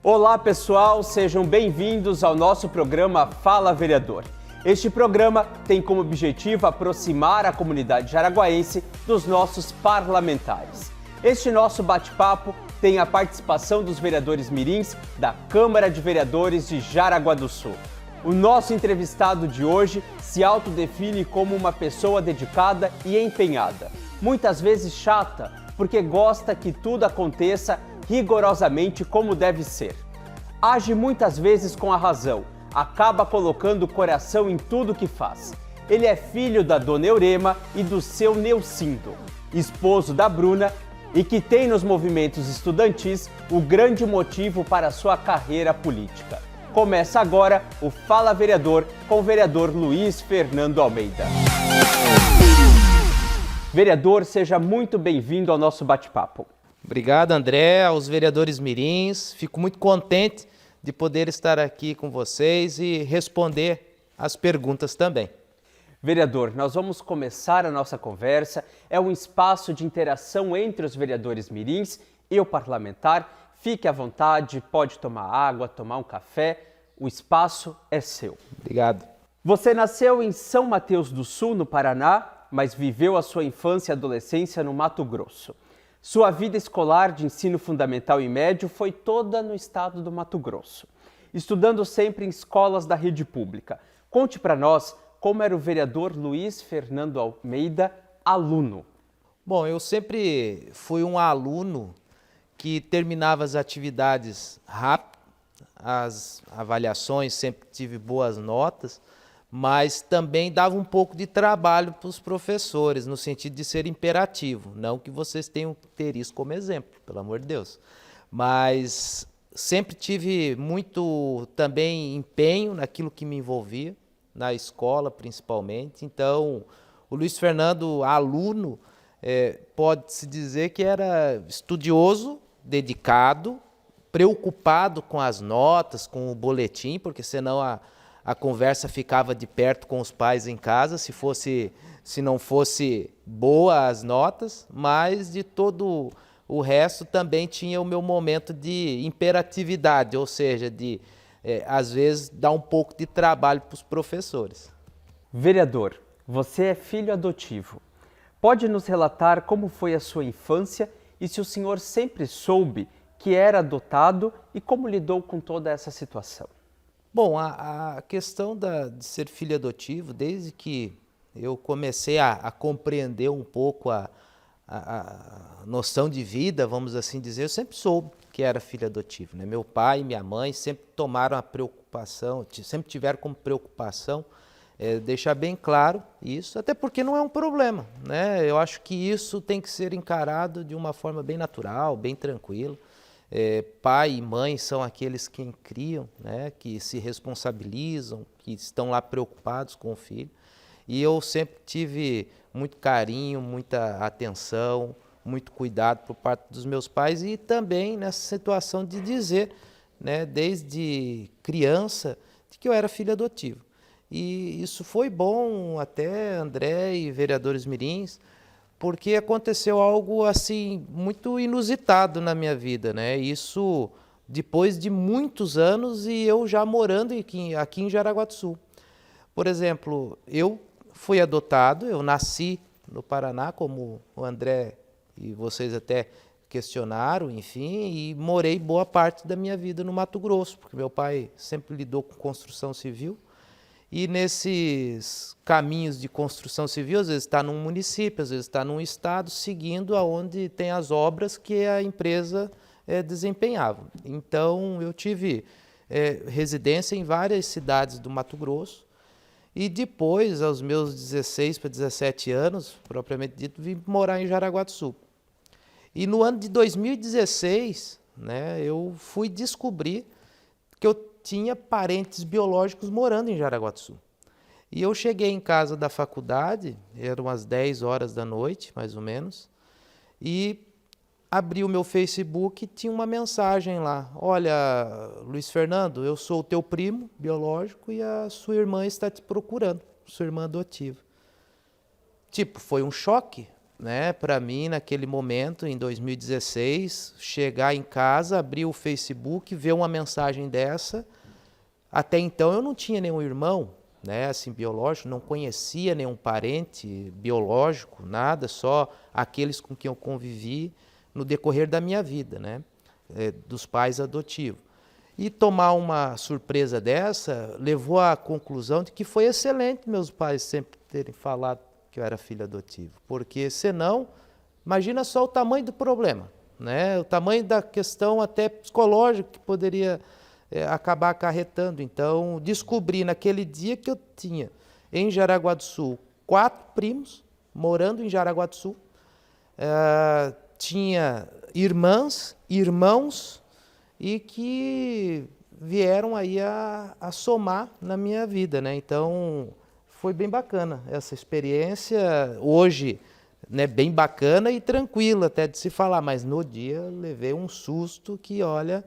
Olá pessoal, sejam bem-vindos ao nosso programa Fala Vereador. Este programa tem como objetivo aproximar a comunidade jaraguaense dos nossos parlamentares. Este nosso bate-papo tem a participação dos vereadores mirins da Câmara de Vereadores de Jaraguá do Sul. O nosso entrevistado de hoje se autodefine como uma pessoa dedicada e empenhada, muitas vezes chata, porque gosta que tudo aconteça rigorosamente como deve ser. Age muitas vezes com a razão, acaba colocando o coração em tudo que faz. Ele é filho da dona Eurema e do seu Neucindo, esposo da Bruna, e que tem nos movimentos estudantis o grande motivo para a sua carreira política. Começa agora o Fala Vereador com o vereador Luiz Fernando Almeida. Vereador, seja muito bem-vindo ao nosso bate-papo. Obrigado, André, aos vereadores mirins. Fico muito contente de poder estar aqui com vocês e responder as perguntas também. Vereador, nós vamos começar a nossa conversa. É um espaço de interação entre os vereadores mirins e o parlamentar. Fique à vontade, pode tomar água, tomar um café. O espaço é seu. Obrigado. Você nasceu em São Mateus do Sul, no Paraná, mas viveu a sua infância e adolescência no Mato Grosso. Sua vida escolar de ensino fundamental e médio foi toda no estado do Mato Grosso, estudando sempre em escolas da rede pública. Conte para nós como era o vereador Luiz Fernando Almeida, aluno. Bom, eu sempre fui um aluno que terminava as atividades rápido, as avaliações, sempre tive boas notas, mas também dava um pouco de trabalho para os professores, no sentido de ser imperativo. Não que vocês tenham que ter isso como exemplo, pelo amor de Deus. Mas sempre tive muito também empenho naquilo que me envolvia, na escola principalmente. Então, o Luiz Fernando, aluno, pode-se dizer que era estudioso, dedicado, preocupado com as notas, com o boletim, porque senão a conversa ficava de perto com os pais em casa, se não fosse boa as notas, mas de todo o resto também tinha o meu momento de imperatividade, ou seja, de, às vezes, dar um pouco de trabalho para os professores. Vereador, você é filho adotivo. Pode nos relatar como foi a sua infância e se o senhor sempre soube que era adotado e como lidou com toda essa situação? Bom, a questão de ser filho adotivo, desde que eu comecei a compreender um pouco a noção de vida, vamos assim dizer, eu sempre soube que era filho adotivo, né? Meu pai e minha mãe sempre tomaram a preocupação, sempre tiveram como preocupação deixar bem claro isso, até porque não é um problema, né? Eu acho que isso tem que ser encarado de uma forma bem natural, bem tranquila. Pai e mãe são aqueles que criam, né, que se responsabilizam, que estão lá preocupados com o filho. E eu sempre tive muito carinho, muita atenção, muito cuidado por parte dos meus pais e também nessa situação de dizer, né, desde criança, de que eu era filho adotivo. E isso foi bom até, André e vereadores mirins, porque aconteceu algo assim muito inusitado na minha vida, né? Isso depois de muitos anos e eu já morando aqui em Jaraguá do Sul. Por exemplo, eu fui adotado, eu nasci no Paraná, como o André e vocês até questionaram, enfim, e morei boa parte da minha vida no Mato Grosso, porque meu pai sempre lidou com construção civil. E nesses caminhos de construção civil, às vezes está num município, às vezes está num estado, seguindo aonde tem as obras que a empresa desempenhava. Então, eu tive residência em várias cidades do Mato Grosso e depois, aos meus 16 para 17 anos, propriamente dito, vim morar em Jaraguá do Sul. E no ano de 2016, né, eu fui descobrir que eu tinha parentes biológicos morando em Jaraguá do Sul. E eu cheguei em casa da faculdade, eram as 10 horas da noite, mais ou menos, e abri o meu Facebook e tinha uma mensagem lá. Olha, Luiz Fernando, eu sou o teu primo biológico e a sua irmã está te procurando, sua irmã adotiva. Tipo, foi um choque, né, para mim, naquele momento, em 2016, chegar em casa, abrir o Facebook, ver uma mensagem dessa. Até então eu não tinha nenhum irmão, né, assim, biológico, não conhecia nenhum parente biológico, nada, só aqueles com quem eu convivi no decorrer da minha vida, né, dos pais adotivos. E tomar uma surpresa dessa levou à conclusão de que foi excelente meus pais sempre terem falado que eu era filho adotivo, porque senão, imagina só o tamanho do problema, né? O tamanho da questão até psicológica que poderia acabar acarretando. Então, descobri naquele dia que eu tinha em Jaraguá do Sul 4 primos morando em Jaraguá do Sul, tinha irmãs, irmãos, e que vieram aí a somar na minha vida, né? Então, foi bem bacana essa experiência, hoje, né, bem bacana e tranquila até de se falar, mas no dia levei um susto que, olha,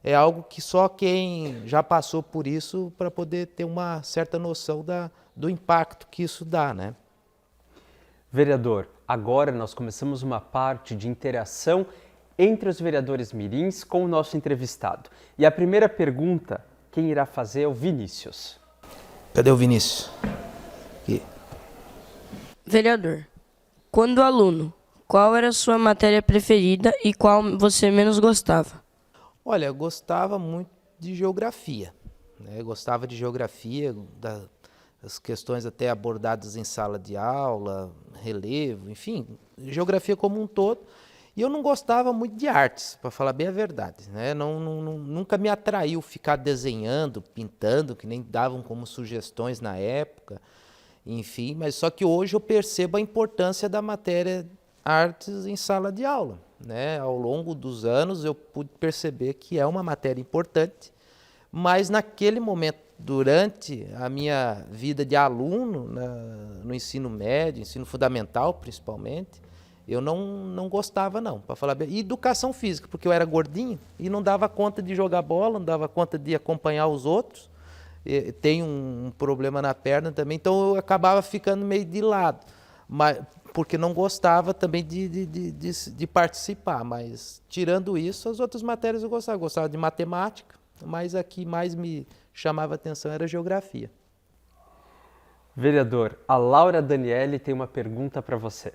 é algo que só quem já passou por isso para poder ter uma certa noção do impacto que isso dá, né? Vereador, agora nós começamos uma parte de interação entre os vereadores mirins com o nosso entrevistado. E a primeira pergunta, quem irá fazer é o Vinícius. Cadê o Vinícius? Aqui. Vereador, quando aluno, qual era a sua matéria preferida e qual você menos gostava? Olha, eu gostava muito de geografia, né? Eu gostava de geografia, das questões até abordadas em sala de aula, relevo, enfim, geografia como um todo. E eu não gostava muito de artes, para falar bem a verdade, né? Nunca me atraiu ficar desenhando, pintando, que nem davam como sugestões na época, enfim, mas só que hoje eu percebo a importância da matéria artes em sala de aula, né? Ao longo dos anos eu pude perceber que é uma matéria importante, mas naquele momento, durante a minha vida de aluno, no ensino médio, ensino fundamental principalmente, eu não gostava não, para falar bem. E educação física, porque eu era gordinho e não dava conta de jogar bola, não dava conta de acompanhar os outros. Tenho um problema na perna também, então eu acabava ficando meio de lado, mas, porque não gostava também de participar. Mas, tirando isso, as outras matérias eu gostava. Eu gostava de matemática, mas a que mais me chamava a atenção era a geografia. Vereador, a Laura Daniele tem uma pergunta para você.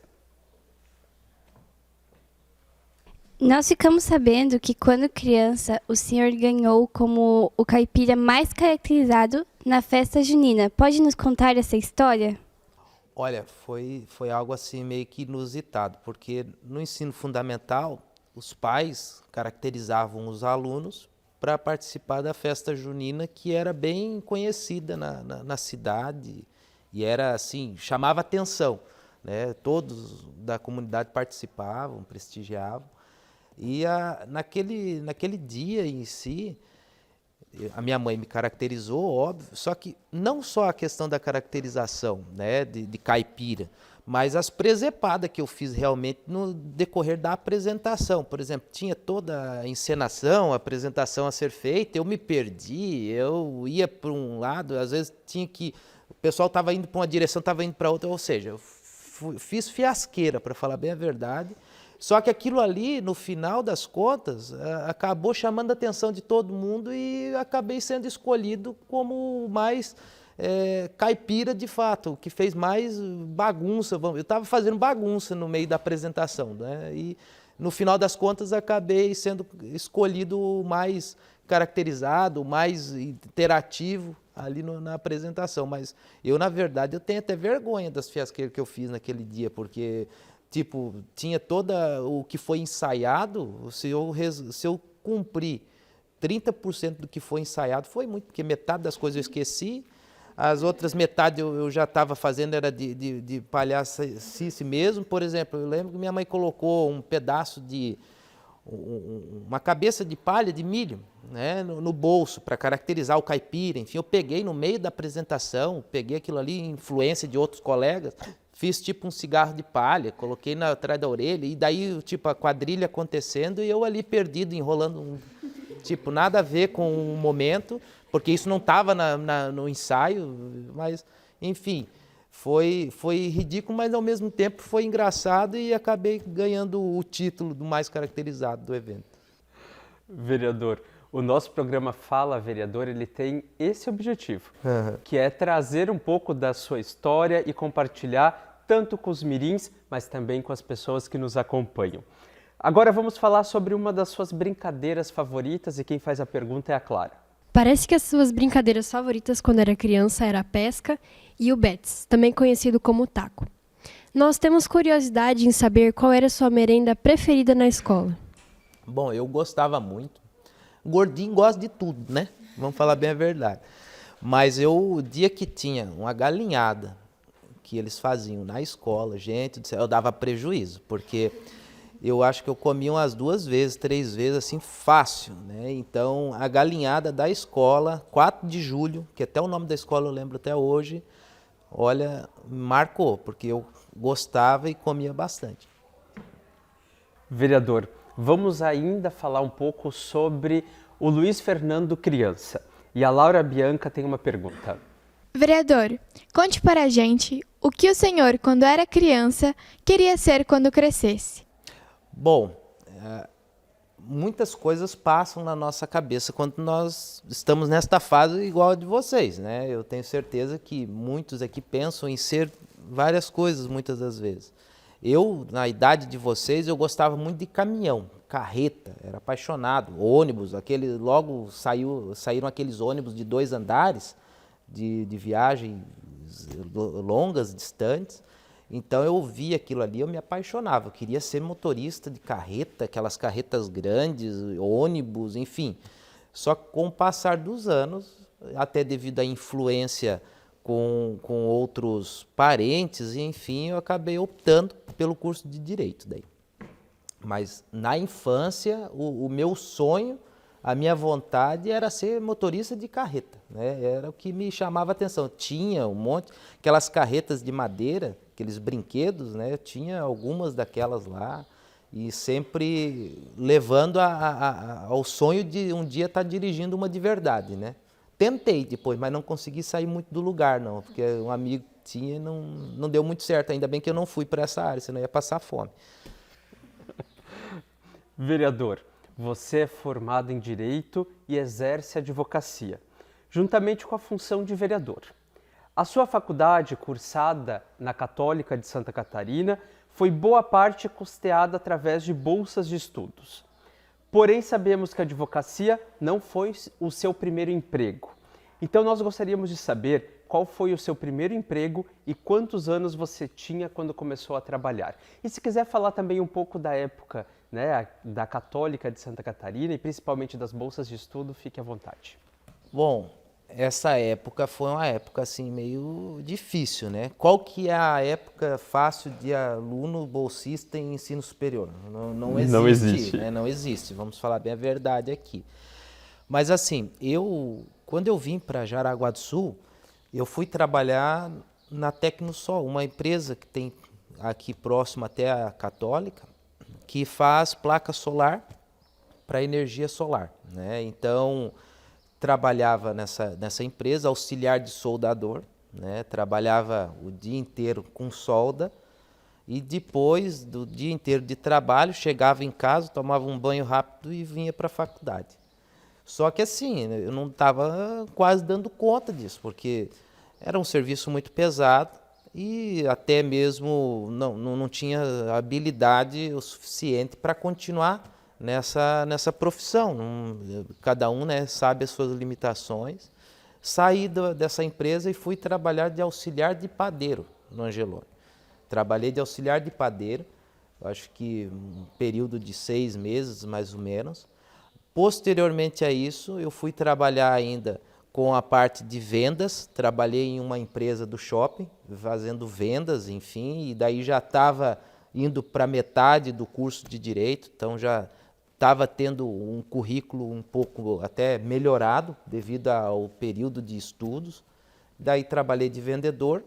Nós ficamos sabendo que quando criança o senhor ganhou como o caipira mais caracterizado na festa junina. Pode nos contar essa história? Olha, foi algo assim meio que inusitado, porque no ensino fundamental os pais caracterizavam os alunos para participar da festa junina, que era bem conhecida na cidade e era assim, chamava atenção, né? Todos da comunidade participavam, prestigiavam. E naquele dia em si, a minha mãe me caracterizou, óbvio, só que não só a questão da caracterização, né, de caipira, mas as presepadas que eu fiz realmente no decorrer da apresentação. Por exemplo, tinha toda a encenação, a apresentação a ser feita, eu me perdi, eu ia para um lado, às vezes tinha que... O pessoal estava indo para uma direção, estava indo para outra, ou seja, eu fiz fiasqueira, para falar bem a verdade. Só que aquilo ali, no final das contas, acabou chamando a atenção de todo mundo e acabei sendo escolhido como o mais caipira de fato, o que fez mais bagunça. Eu estava fazendo bagunça no meio da apresentação, né? E no final das contas acabei sendo escolhido o mais caracterizado, o mais interativo ali na apresentação. Mas eu, na verdade, eu tenho até vergonha das fiasqueiras que eu fiz naquele dia, porque... Tipo, tinha toda o que foi ensaiado, se eu cumprir 30% do que foi ensaiado, foi muito, porque metade das coisas eu esqueci, as outras metade eu já estava fazendo, era de palhacice mesmo. Por exemplo, eu lembro que minha mãe colocou um pedaço uma cabeça de palha de milho, né, no bolso, para caracterizar o caipira. Enfim, eu peguei no meio da apresentação, peguei aquilo ali, influência de outros colegas, fiz tipo um cigarro de palha, coloquei atrás da orelha, e daí tipo a quadrilha acontecendo e eu ali perdido, enrolando, tipo, nada a ver com o momento, porque isso não estava no ensaio, mas, enfim, Foi ridículo, mas ao mesmo tempo foi engraçado e acabei ganhando o título do mais caracterizado do evento. Vereador, o nosso programa Fala Vereador, ele tem esse objetivo, que é trazer um pouco da sua história e compartilhar tanto com os mirins, mas também com as pessoas que nos acompanham. Agora vamos falar sobre uma das suas brincadeiras favoritas e quem faz a pergunta é a Clara. Parece que as suas brincadeiras favoritas quando era criança era a pesca e o bets, também conhecido como taco. Nós temos curiosidade em saber qual era a sua merenda preferida na escola. Bom, eu gostava muito. Gordinho gosta de tudo, né? Vamos falar bem a verdade. Mas o dia que tinha uma galinhada que eles faziam na escola, gente do céu, eu dava prejuízo, porque eu acho que eu comia umas 2 vezes, 3 vezes, assim, fácil, né? Então, a galinhada da escola, 4 de julho, que até o nome da escola eu lembro até hoje, olha, marcou, porque eu gostava e comia bastante. Vereador, vamos ainda falar um pouco sobre o Luiz Fernando criança. E a Laura Bianca tem uma pergunta. Vereador, conte para a gente o que o senhor, quando era criança, queria ser quando crescesse. Bom, muitas coisas passam na nossa cabeça quando nós estamos nesta fase igual a de vocês, né? Eu tenho certeza que muitos aqui pensam em ser várias coisas muitas das vezes. Eu, na idade de vocês, eu gostava muito de caminhão, carreta, era apaixonado, ônibus, logo saíram aqueles ônibus de 2 andares, de viagens longas, distantes. Então eu via aquilo ali, eu me apaixonava, eu queria ser motorista de carreta, aquelas carretas grandes, ônibus, enfim. Só que com o passar dos anos, até devido à influência com outros parentes, enfim, eu acabei optando pelo curso de Direito daí. Mas na infância, o meu sonho, a minha vontade era ser motorista de carreta, né? Era o que me chamava a atenção. Tinha um monte, aquelas carretas de madeira, aqueles brinquedos, né? Eu tinha algumas daquelas lá e sempre levando ao sonho de um dia estar dirigindo uma de verdade, né? Tentei depois, mas não consegui sair muito do lugar, não, porque um amigo tinha e não deu muito certo. Ainda bem que eu não fui para essa área, senão ia passar fome. Vereador, você é formado em Direito e exerce advocacia, juntamente com a função de vereador. A sua faculdade, cursada na Católica de Santa Catarina, foi boa parte custeada através de bolsas de estudos. Porém, sabemos que a advocacia não foi o seu primeiro emprego. Então, nós gostaríamos de saber qual foi o seu primeiro emprego e quantos anos você tinha quando começou a trabalhar. E se quiser falar também um pouco da época, né, da Católica de Santa Catarina e principalmente das bolsas de estudo, fique à vontade. Bom, essa época foi uma época assim meio difícil, né? Qual que é a época fácil de aluno bolsista em ensino superior? Não existe. Né? Não existe, vamos falar bem a verdade aqui. Mas assim, quando eu vim para Jaraguá do Sul, eu fui trabalhar na Tecnosol, uma empresa que tem aqui próximo até a Católica, que faz placa solar para energia solar, né? Então, trabalhava nessa empresa, auxiliar de soldador, né? Trabalhava o dia inteiro com solda e depois do dia inteiro de trabalho, chegava em casa, tomava um banho rápido e vinha para a faculdade. Só que assim, eu não estava quase dando conta disso, porque era um serviço muito pesado e até mesmo não tinha habilidade o suficiente para continuar nessa profissão. Cada um, né, sabe as suas limitações. Saí dessa empresa e fui trabalhar de auxiliar de padeiro no Angelone. Trabalhei de auxiliar de padeiro, acho que um período de 6 meses, mais ou menos. Posteriormente a isso, eu fui trabalhar ainda com a parte de vendas, trabalhei em uma empresa do shopping, fazendo vendas, enfim, e daí já estava indo para metade do curso de Direito, então já estava tendo um currículo um pouco até melhorado devido ao período de estudos. Daí trabalhei de vendedor.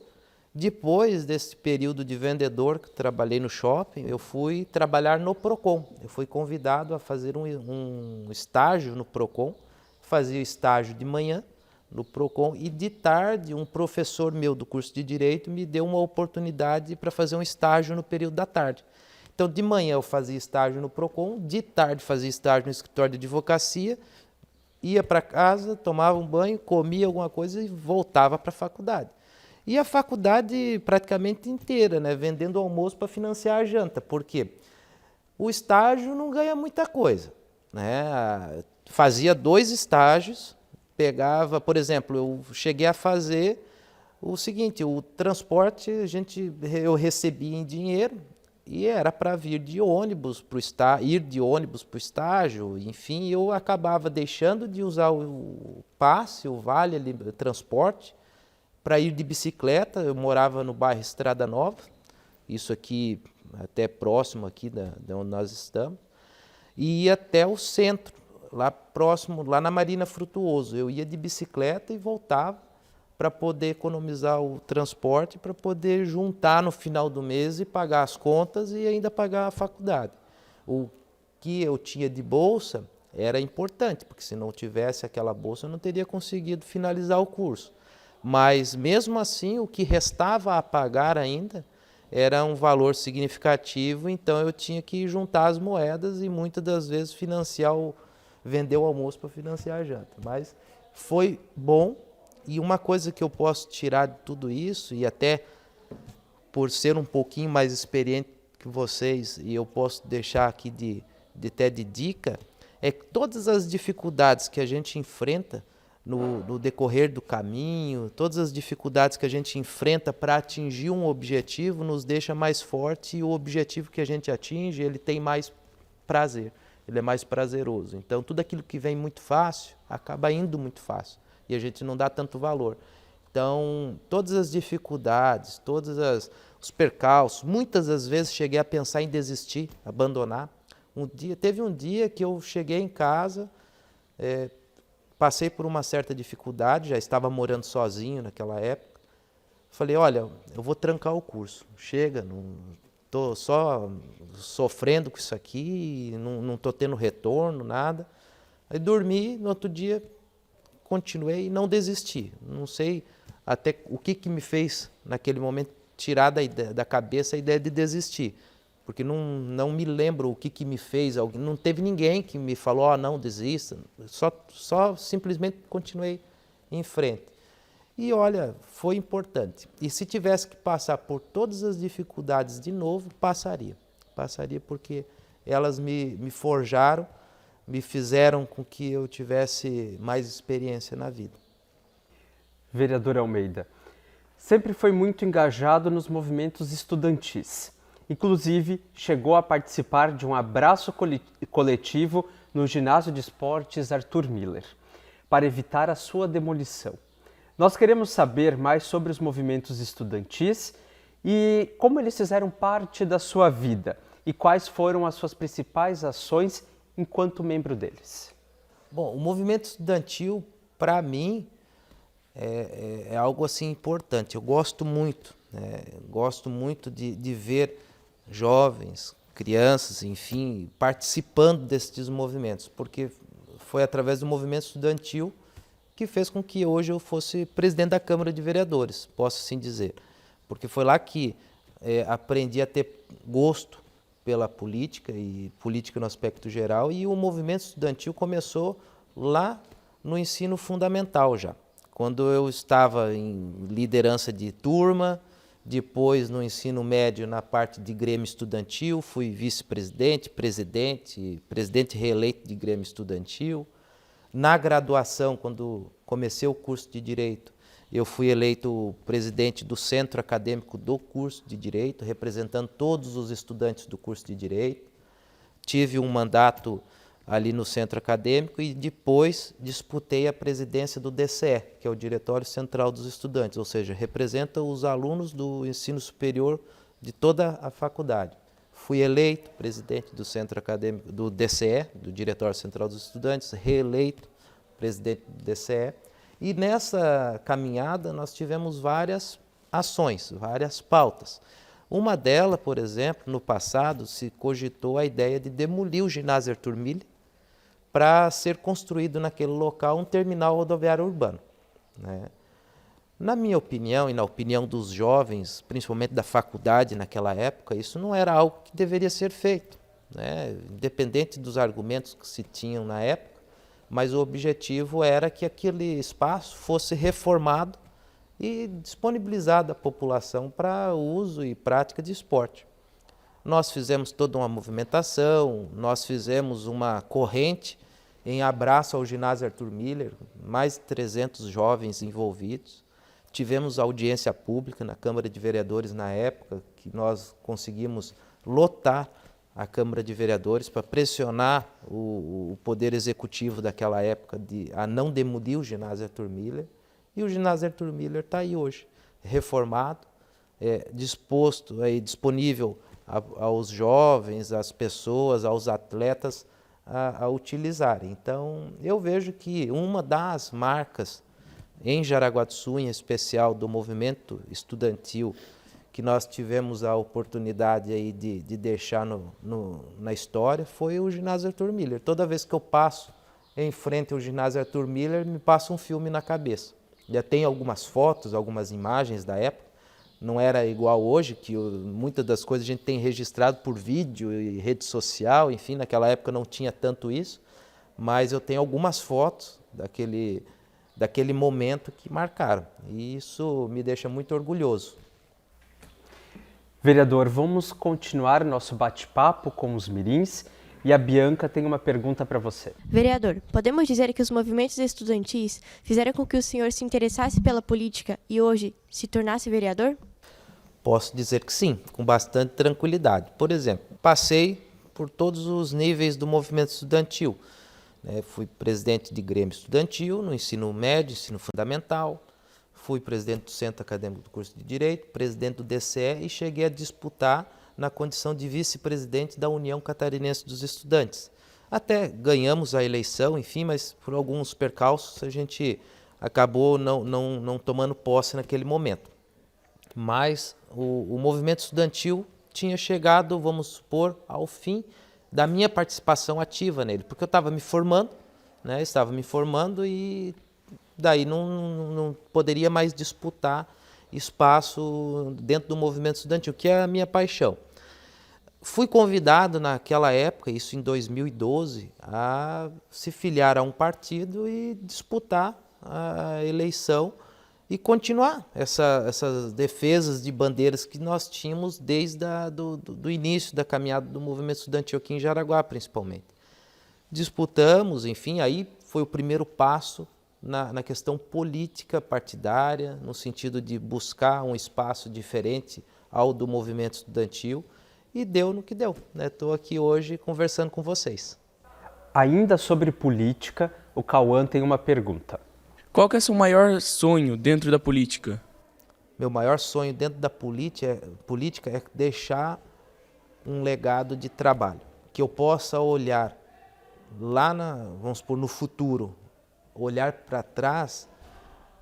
Depois desse período de vendedor que trabalhei no shopping, eu fui trabalhar no Procon. Eu fui convidado a fazer um estágio no Procon. Fazia estágio de manhã, no Procon, e de tarde um professor meu do curso de Direito me deu uma oportunidade para fazer um estágio no período da tarde. Então, de manhã eu fazia estágio no Procon, de tarde fazia estágio no escritório de advocacia, ia para casa, tomava um banho, comia alguma coisa e voltava para a faculdade. E a faculdade praticamente inteira, né, vendendo almoço para financiar a janta. Por quê? O estágio não ganha muita coisa, né? Fazia 2 estágios, pegava, por exemplo, eu cheguei a fazer o seguinte, o transporte eu recebia em dinheiro e era para vir de ônibus para o estágio, enfim, eu acabava deixando de usar o passe, o vale, ali, o transporte, para ir de bicicleta. Eu morava no bairro Estrada Nova, isso aqui até próximo aqui de onde nós estamos, e ia até o centro, lá próximo, lá na Marina Frutuoso. Eu ia de bicicleta e voltava para poder economizar o transporte, para poder juntar no final do mês e pagar as contas e ainda pagar a faculdade. O que eu tinha de bolsa era importante, porque se não tivesse aquela bolsa eu não teria conseguido finalizar o curso. Mas mesmo assim o que restava a pagar ainda era um valor significativo, então eu tinha que juntar as moedas e muitas das vezes vender o almoço para financiar a janta. Mas foi bom. E uma coisa que eu posso tirar de tudo isso, e até por ser um pouquinho mais experiente que vocês, e eu posso deixar aqui de dica, é que todas as dificuldades que a gente enfrenta no decorrer do caminho, todas as dificuldades que a gente enfrenta para atingir um objetivo nos deixa mais forte, e o objetivo que a gente atinge, ele tem mais prazer, ele é mais prazeroso. Então tudo aquilo que vem muito fácil, acaba indo muito fácil. E a gente não dá tanto valor. Então, todas as dificuldades, os percalços, muitas das vezes cheguei a pensar em desistir, abandonar. Teve um dia que eu cheguei em casa, passei por uma certa dificuldade, já estava morando sozinho naquela época. Falei, olha, eu vou trancar o curso, chega, não estou só sofrendo com isso aqui, não estou tendo retorno, nada. Aí dormi, no outro dia continuei e não desisti. Não sei até o que me fez, naquele momento, tirar da cabeça a ideia de desistir. Porque não me lembro o que me fez. Não teve ninguém que me falou, não, desista. Só simplesmente continuei em frente. E olha, foi importante. E se tivesse que passar por todas as dificuldades de novo, passaria. Passaria porque elas me forjaram, me fizeram com que eu tivesse mais experiência na vida. Vereador Almeida, sempre foi muito engajado nos movimentos estudantis. Inclusive, chegou a participar de um abraço coletivo no Ginásio de Esportes Arthur Miller, para evitar a sua demolição. Nós queremos saber mais sobre os movimentos estudantis e como eles fizeram parte da sua vida e quais foram as suas principais ações enquanto membro deles. Bom, o movimento estudantil, para mim, é algo assim importante. Eu gosto muito, de ver jovens, crianças, enfim, participando desses movimentos, porque foi através do movimento estudantil que fez com que hoje eu fosse presidente da Câmara de Vereadores, posso assim dizer. Porque foi lá que aprendi a ter gosto pela política, e política no aspecto geral, e o movimento estudantil começou lá no ensino fundamental já. Quando eu estava em liderança de turma, depois no ensino médio na parte de Grêmio Estudantil, fui vice-presidente, presidente reeleito de Grêmio Estudantil. Na graduação, quando comecei o curso de Direito, eu fui eleito presidente do Centro Acadêmico do curso de Direito, representando todos os estudantes do curso de Direito. Tive um mandato ali no Centro Acadêmico e depois disputei a presidência do DCE, que é o Diretório Central dos Estudantes, ou seja, representa os alunos do ensino superior de toda a faculdade. Fui eleito presidente do Centro Acadêmico do DCE, do Diretório Central dos Estudantes, reeleito presidente do DCE. E nessa caminhada nós tivemos várias ações, várias pautas. Uma delas, por exemplo, no passado se cogitou a ideia de demolir o ginásio Arthur Miller para ser construído naquele local um terminal rodoviário urbano. né? Na minha opinião e na opinião dos jovens, principalmente da faculdade naquela época, isso não era algo que deveria ser feito, né? Independente dos argumentos que se tinham na época, mas o objetivo era que aquele espaço fosse reformado e disponibilizado à população para uso e prática de esporte. Nós fizemos toda uma movimentação, nós fizemos uma corrente em abraço ao ginásio Arthur Miller, mais de 300 jovens envolvidos. Tivemos audiência pública na Câmara de Vereadores na época, que nós conseguimos lotar a Câmara de Vereadores para pressionar o Poder Executivo daquela época a não demolir o ginásio Arthur Miller. E o ginásio Arthur Miller está aí hoje, reformado, disposto, disponível aos jovens, às pessoas, aos atletas a utilizarem. Então, eu vejo que uma das marcas em Jaraguá do Sul, em especial do movimento estudantil, que nós tivemos a oportunidade aí de deixar na história, foi o ginásio Arthur Miller. Toda vez que eu passo em frente ao ginásio Arthur Miller, me passa um filme na cabeça. Já tem algumas fotos, algumas imagens da época. Não era igual hoje, que muitas das coisas a gente tem registrado por vídeo e rede social, enfim, naquela época não tinha tanto isso, mas eu tenho algumas fotos daquele momento que marcaram, e isso me deixa muito orgulhoso. Vereador, vamos continuar nosso bate-papo com os mirins e a Bianca tem uma pergunta para você. Vereador, podemos dizer que os movimentos estudantis fizeram com que o senhor se interessasse pela política e hoje se tornasse vereador? Posso dizer que sim, com bastante tranquilidade. Por exemplo, passei por todos os níveis do movimento estudantil. Fui presidente de Grêmio Estudantil no ensino médio, ensino fundamental, fui presidente do Centro Acadêmico do Curso de Direito, presidente do DCE e cheguei a disputar na condição de vice-presidente da União Catarinense dos Estudantes. Até ganhamos a eleição, enfim, mas por alguns percalços a gente acabou não tomando posse naquele momento. Mas o movimento estudantil tinha chegado, vamos supor, ao fim da minha participação ativa nele, porque eu estava me formando, e daí não poderia mais disputar espaço dentro do movimento estudantil, que é a minha paixão. Fui convidado naquela época, isso em 2012, a se filiar a um partido e disputar a eleição e continuar essas defesas de bandeiras que nós tínhamos desde do início da caminhada do movimento estudantil aqui em Jaraguá, principalmente. Disputamos, enfim, aí foi o primeiro passo na questão política partidária, no sentido de buscar um espaço diferente ao do movimento estudantil, e deu no que deu. Estou aqui hoje conversando com vocês. Ainda sobre política, o Cauã tem uma pergunta. Qual que é o seu maior sonho dentro da política? Meu maior sonho dentro da política é deixar um legado de trabalho, que eu possa olhar lá, vamos supor, no futuro, olhar para trás,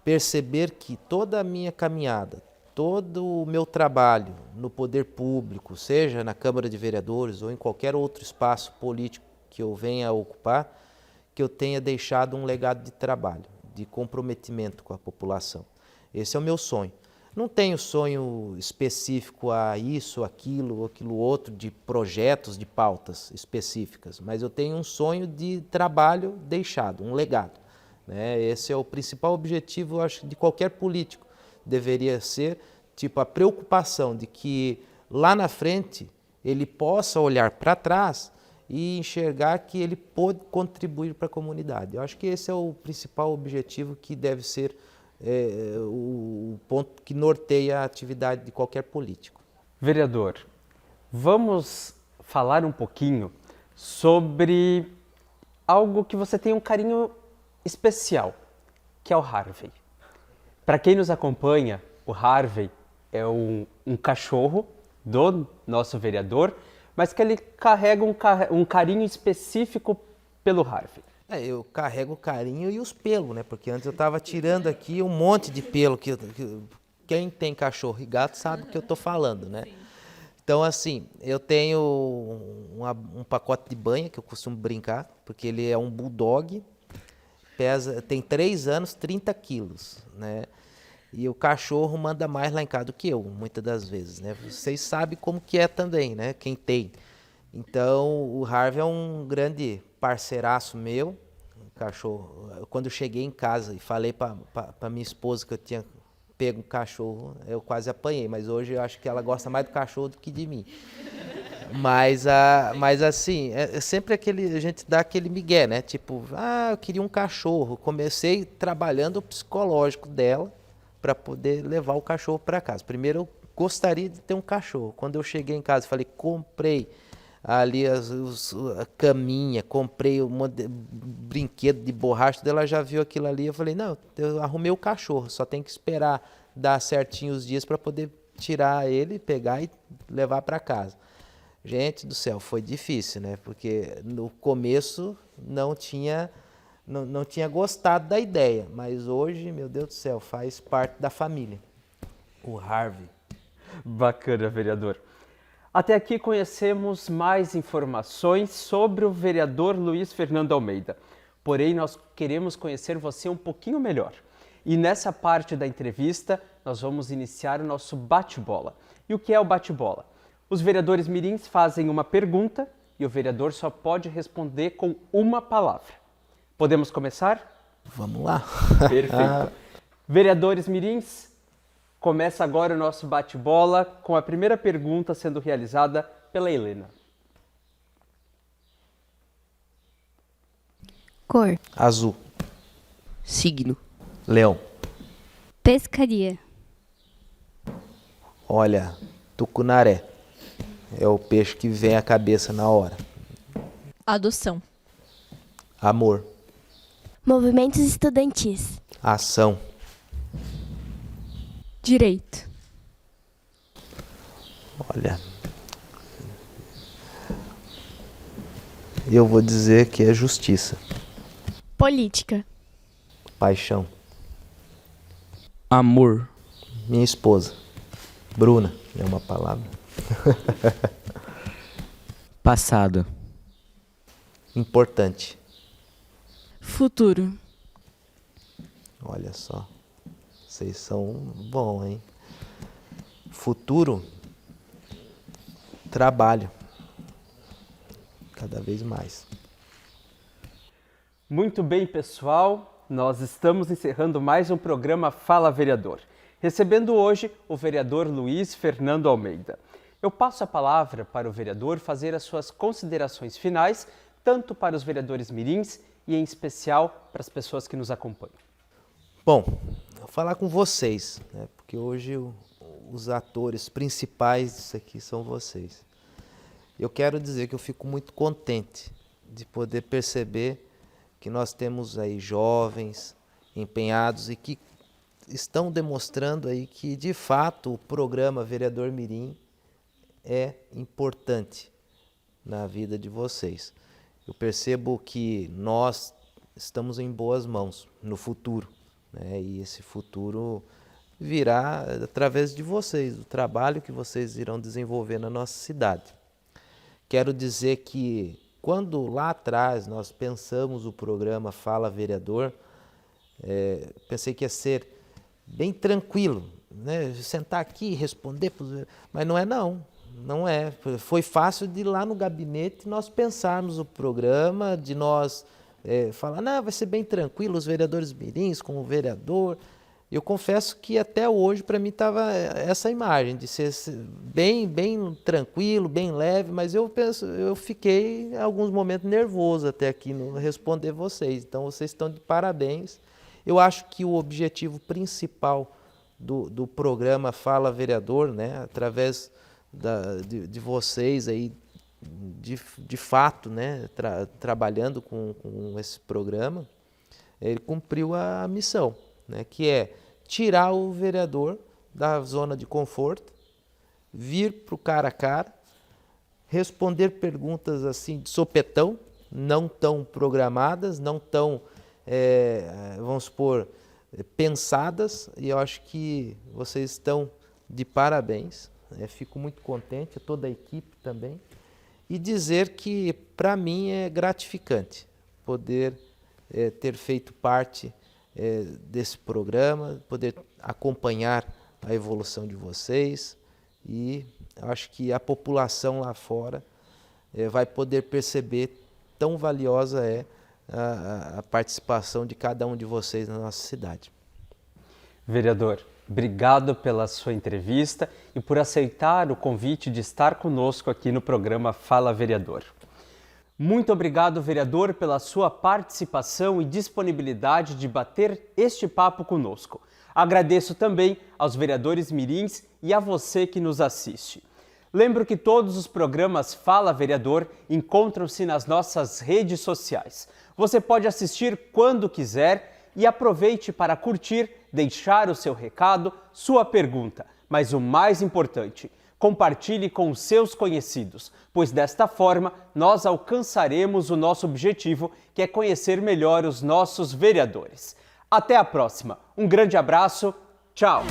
perceber que toda a minha caminhada, todo o meu trabalho no poder público, seja na Câmara de Vereadores ou em qualquer outro espaço político que eu venha a ocupar, que eu tenha deixado um legado de trabalho, de comprometimento com a população. Esse é o meu sonho. Não tenho sonho específico a isso, aquilo outro, de projetos, de pautas específicas, mas eu tenho um sonho de trabalho deixado, um legado. Esse é o principal objetivo, eu acho, de qualquer político. Deveria ser a preocupação de que lá na frente ele possa olhar para trás e enxergar que ele pode contribuir para a comunidade. Eu acho que esse é o principal objetivo que deve ser o ponto que norteia a atividade de qualquer político. Vereador, vamos falar um pouquinho sobre algo que você tem um carinho especial, que é o Harvey. Para quem nos acompanha, o Harvey é um cachorro do nosso vereador, mas que ele carrega um carinho específico pelo Harvey. Eu carrego o carinho e os pelos, porque antes eu estava tirando aqui um monte de pelo. Quem tem cachorro e gato sabe o que eu estou falando, Sim. Então, assim, eu tenho um pacote de banha que eu costumo brincar, porque ele é um bulldog tem 3 anos, 30 quilos, né? E o cachorro manda mais lá em casa do que eu, muitas das vezes, né? Vocês sabem como que é também, né? Quem tem. Então, o Harvey é um grande parceiraço meu, cachorro. Quando eu cheguei em casa e falei para minha esposa que eu tinha pego um cachorro, eu quase apanhei, mas hoje eu acho que ela gosta mais do cachorro do que de mim. Mas assim, é sempre a gente dá aquele migué, né? Tipo, eu queria um cachorro. Comecei trabalhando o psicológico dela para poder levar o cachorro para casa. Primeiro eu gostaria de ter um cachorro. Quando eu cheguei em casa, falei, comprei ali a caminha, comprei um brinquedo de borracha, ela já viu aquilo ali, eu falei, não, eu arrumei o cachorro, só tem que esperar dar certinho os dias para poder tirar ele, pegar e levar para casa. Gente do céu, foi difícil, né? Porque no começo não tinha gostado da ideia, mas hoje, meu Deus do céu, faz parte da família. O Harvey. Bacana, vereador. Até aqui conhecemos mais informações sobre o vereador Luiz Fernando Almeida. Porém, nós queremos conhecer você um pouquinho melhor. E nessa parte da entrevista, nós vamos iniciar o nosso bate-bola. E o que é o bate-bola? Os vereadores mirins fazem uma pergunta e o vereador só pode responder com uma palavra. Podemos começar? Vamos lá. Perfeito. Vereadores mirins, começa agora o nosso bate-bola com a primeira pergunta sendo realizada pela Helena. Cor. Azul. Signo. Leão. Pescaria. Olha, tucunaré. É o peixe que vem à cabeça na hora. Adoção. Amor. Movimentos estudantis. Ação. Direito. Olha, eu vou dizer que é justiça. Política. Paixão. Amor. Minha esposa. Bruna, é uma palavra. Passado. Importante. Futuro. Olha só. Vocês são bons, hein? Futuro. Trabalho. Cada vez mais. Muito bem, pessoal. Nós estamos encerrando mais um programa Fala Vereador. Recebendo hoje o vereador Luiz Fernando Almeida. Eu passo a palavra para o vereador fazer as suas considerações finais, tanto para os vereadores mirins e, em especial, para as pessoas que nos acompanham. Bom, vou falar com vocês, né? Porque hoje os atores principais disso aqui são vocês. Eu quero dizer que eu fico muito contente de poder perceber que nós temos aí jovens empenhados e que estão demonstrando aí que, de fato, o programa Vereador Mirim é importante na vida de vocês. Eu percebo que nós estamos em boas mãos no futuro, né? E esse futuro virá através de vocês, do trabalho que vocês irão desenvolver na nossa cidade. Quero dizer que quando lá atrás nós pensamos o programa Fala Vereador, pensei que ia ser bem tranquilo, né? Sentar aqui e responder, mas não é não. Não é. Foi fácil de ir lá no gabinete nós pensarmos o programa, de nós falar, não, vai ser bem tranquilo, os vereadores mirins com o vereador. Eu confesso que até hoje para mim estava essa imagem de ser bem tranquilo, bem leve, mas eu fiquei em alguns momentos nervoso até aqui no responder vocês. Então vocês estão de parabéns. Eu acho que o objetivo principal do programa Fala Vereador, né, através de vocês aí, de fato, né, trabalhando com esse programa, ele cumpriu a missão, né, que é tirar o vereador da zona de conforto, vir para o cara a cara, responder perguntas assim de sopetão, não tão programadas, não tão, vamos supor, pensadas, e eu acho que vocês estão de parabéns. Fico muito contente, toda a equipe também, e dizer que para mim é gratificante poder ter feito parte desse programa, poder acompanhar a evolução de vocês, e acho que a população lá fora vai poder perceber tão valiosa é a participação de cada um de vocês na nossa cidade. Vereador, obrigado pela sua entrevista e por aceitar o convite de estar conosco aqui no programa Fala Vereador. Muito obrigado, vereador, pela sua participação e disponibilidade de bater este papo conosco. Agradeço também aos vereadores mirins e a você que nos assiste. Lembro que todos os programas Fala Vereador encontram-se nas nossas redes sociais. Você pode assistir quando quiser e aproveite para curtir, deixar o seu recado, sua pergunta. Mas o mais importante, compartilhe com os seus conhecidos, pois desta forma nós alcançaremos o nosso objetivo, que é conhecer melhor os nossos vereadores. Até a próxima. Um grande abraço. Tchau.